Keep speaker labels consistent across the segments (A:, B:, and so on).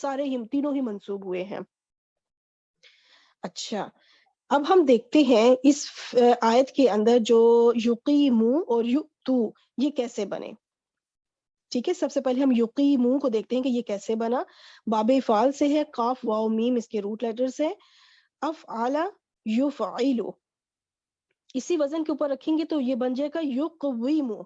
A: سارے تینوں ہی منصوب ہوئے ہیں. اچھا اب ہم دیکھتے ہیں اس آیت کے اندر جو یقیمو اور یؤتو یہ کیسے بنے. ٹھیک ہے، سب سے پہلے ہم یقیمو کو دیکھتے ہیں کہ یہ کیسے بنا. باب فعال سے ہے، قاف واو میم اس کے روٹ لیٹرز ہیں. افعل یفعل، اسی وزن کے اوپر رکھیں گے تو یہ بن جائے گا یقویمو.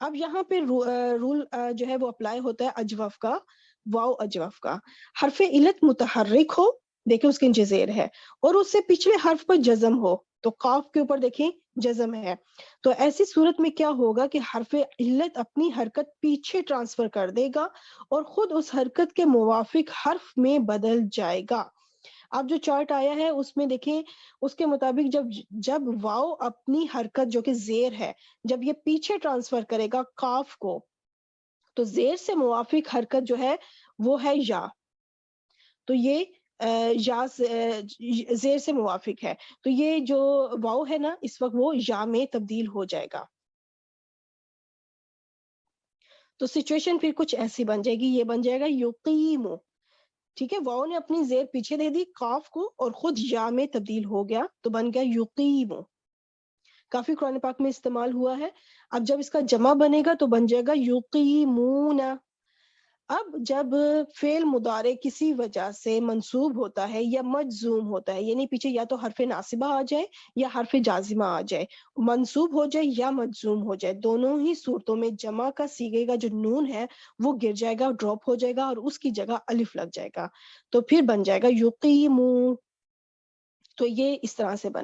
A: اب یہاں پہ رول جو ہے وہ اپلائی ہوتا ہے اجوف کا، واو اجوف کا. حرف علت متحرک ہو، دیکھیں اس کے نیچے زیر ہے، اور اس سے پچھلے حرف پر جزم ہو، تو قاف کے اوپر دیکھیں جزم ہے. تو ایسی صورت میں کیا ہوگا کہ حرف علت اپنی حرکت پیچھے ٹرانسفر کر دے گا اور خود اس حرکت کے موافق حرف میں بدل جائے گا. اب جو چارٹ آیا ہے اس میں دیکھیں اس کے مطابق جب واو اپنی حرکت جو کہ زیر ہے جب یہ پیچھے ٹرانسفر کرے گا قاف کو، تو زیر سے موافق حرکت جو ہے وہ ہے یا. تو یہ یا زیر سے موافق ہے، تو یہ جو واو ہے نا اس وقت وہ یا میں تبدیل ہو جائے گا. تو سچویشن پھر کچھ ایسی بن جائے گی، یہ بن جائے گا یقیمو. ٹھیک ہے، واو نے اپنی زیر پیچھے دے دی قاف کو اور خود یا میں تبدیل ہو گیا تو بن گیا یقیمو. کافی قرآن پاک میں استعمال ہوا ہے. اب جب اس کا جمع بنے گا تو بن جائے گا یقیمون. اب جب فعل مضارع کسی وجہ سے منصوب ہوتا ہے یا مجزوم ہوتا ہے، یعنی پیچھے یا تو حرف ناصبہ آ جائے یا حرف جازمہ آ جائے، منصوب ہو جائے یا مجزوم ہو جائے، دونوں ہی صورتوں میں جمع کا صیغے کا جو نون ہے وہ گر جائے گا، ڈراپ ہو جائے گا اور اس کی جگہ الف لگ جائے گا، تو پھر بن جائے گا یقیمون. تو یہ اس طرح سے بنا.